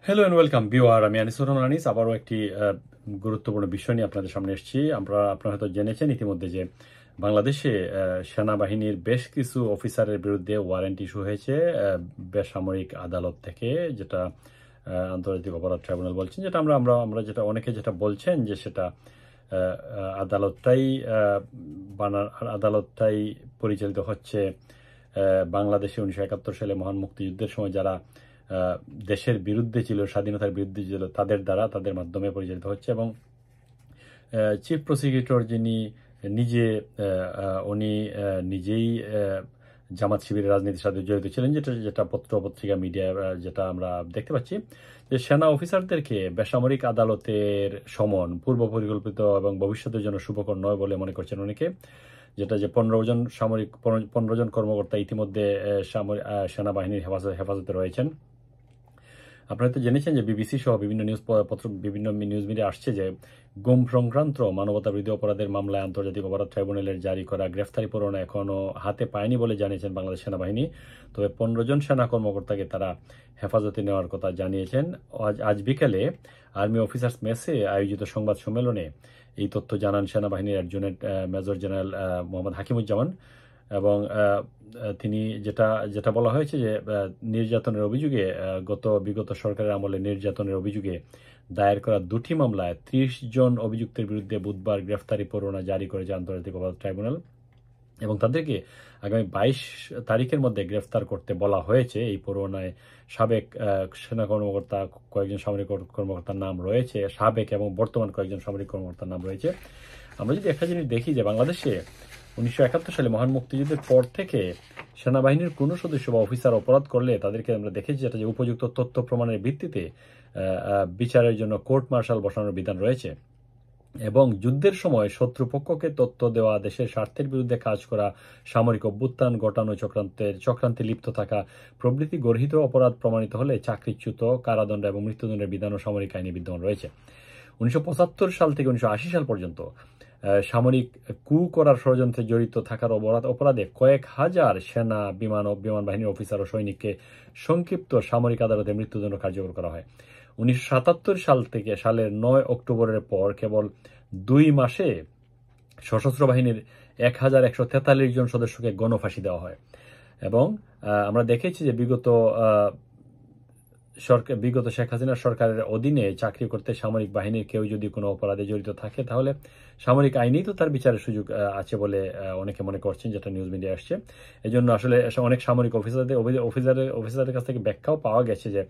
Hello and welcome viewer, আমি আনিসুর রহমান আনিস আবারও একটি গুরুত্বপূর্ণ বিষয় নিয়ে আপনাদের সামনে এসেছি। আপনারা হয়তো জেনেছেন ইতিমধ্যে যে বাংলাদেশে সেনাবাহিনীর বেশ কিছু অফিসারের বিরুদ্ধে ওয়ারেন্ট ইস্যু হয়েছে বেসামরিক আদালত থেকে, যেটা আন্তর্জাতিক অপরাধ ট্রাইব্যুনাল বলছেন, যেটা আমরা আমরা আমরা যেটা অনেকে যেটা বলছেন যে সেটা আদালতটাই আদালতটাই পরিচালিত হচ্ছে বাংলাদেশে 1971 সালে মহান মুক্তিযুদ্ধের সময় যারা দেশের বিরুদ্ধে ছিল, স্বাধীনতার বিরুদ্ধে ছিল, তাদের মাধ্যমে পরিচালিত হচ্ছে। এবং চিফ প্রসিকিউটর যিনি উনি নিজেই জামাত শিবিরের রাজনীতির সাথে জড়িত ছিলেন, যেটা যেটা পত্র পত্রিকা মিডিয়া যেটা আমরা দেখতে পাচ্ছি, যে সেনা অফিসারদেরকে বেসামরিক আদালতের সমন পূর্ব পরিকল্পিত এবং ভবিষ্যতের জন্য শুভকর নয় বলে মনে করছেন অনেকে। যেটা যে 15 জন কর্মকর্তা ইতিমধ্যে সেনাবাহিনীর হেফাজতে রয়েছেন। আপনারা তো জেনেছেন যে বিবিসি সহ বিভিন্ন নিউজ মিডিয়া আসছে যে গুম সংক্রান্ত মানবতাবিরোধী অপরাধের মামলায় আন্তর্জাতিক অপরাধ ট্রাইব্যুনালের জারি করা গ্রেফতারি পরোয়ানা এখনো হাতে পায়নি বলে জানিয়েছেন বাংলাদেশ সেনাবাহিনী। তবে 15 জন সেনা কর্মকর্তাকে তারা হেফাজতে নেওয়ার কথা জানিয়েছেন। আজ বিকেলে আর্মি অফিসার্স মেসে আয়োজিত সংবাদ সম্মেলনে এই তথ্য জানান সেনাবাহিনীর adjutant major general Mohammad Hakimuzzaman. এবং তিনি যেটা যেটা বলা হয়েছে যে নির্যাতনের অভিযোগে বিগত সরকারের আমলে নির্যাতনের অভিযোগে দায়ের করা 2টি মামলায় 30 জন অভিযুক্তের বিরুদ্ধে বুধবার গ্রেফতারি পরোয়ানা জারি করেছে আন্তর্জাতিক অপরাধ ট্রাইব্যুনাল, এবং তাদেরকে আগামী 22 তারিখের মধ্যে গ্রেফতার করতে বলা হয়েছে। এই পরোয়ানায় সাবেক সেনা কর্মকর্তা, কয়েকজন সামরিক কর্মকর্তার নাম রয়েছে, সাবেক এবং বর্তমান কয়েকজন সামরিক কর্মকর্তার নাম রয়েছে। আমরা যদি একটা জিনিস দেখি যে বাংলাদেশে 1971 সালে মহান মুক্তিযুদ্ধের পর থেকে সেনাবাহিনীর কোনো সদস্য বা অফিসার অপরাধ করলে তাদেরকে আমরা দেখেছি যেটা যে উপযুক্ত তথ্য প্রমাণের ভিত্তিতে বিচারের জন্য কোর্ট মার্শাল বসানোর বিধান রয়েছে। এবং যুদ্ধের সময় শত্রুপক্ষকে তথ্য দেওয়া, দেশের স্বার্থের বিরুদ্ধে কাজ করা, সামরিক অভ্যুত্থান ঘটানো, চক্রান্তে লিপ্ত থাকা প্রভৃতি গর্হিত অপরাধ প্রমাণিত হলে চাকরিচ্যুত, কারাদণ্ড এবং মৃত্যুদণ্ডের বিধানও সামরিক আইনে বিদ্যমান রয়েছে। 1975 সাল থেকে 1980 সাল পর্যন্ত সামরিক কু করার ষড়যন্ত্রে জড়িত থাকার অপরাধে কয়েক হাজার সেনা, বিমান বাহিনীর অফিসার ও সৈনিককে সংক্ষিপ্ত সামরিক আদালতে মৃত্যুদণ্ড কার্যকর করা হয়। 1977 সালের 9 অক্টোবরের পর কেবল 2 মাসে সশস্ত্র বাহিনীর 1143 জন সদস্যকে গণফাঁসি দেওয়া হয়। এবং আমরা দেখেছি যে বিগত শেখ হাসিনা সরকারের অধীনে চাকরি করতে সামরিক বাহিনীর কেউ যদি কোনো অপরাধে জড়িত থাকে তাহলে সামরিক আইনেই তো তার বিচারের সুযোগ আছে বলে অনেকে মনে করছেন, যেটা নিউজ মিডিয়া আসছে। এই জন্য আসলে অনেক সামরিক অফিসারদের কাছ থেকে ব্যাখ্যাও পাওয়া গেছে যে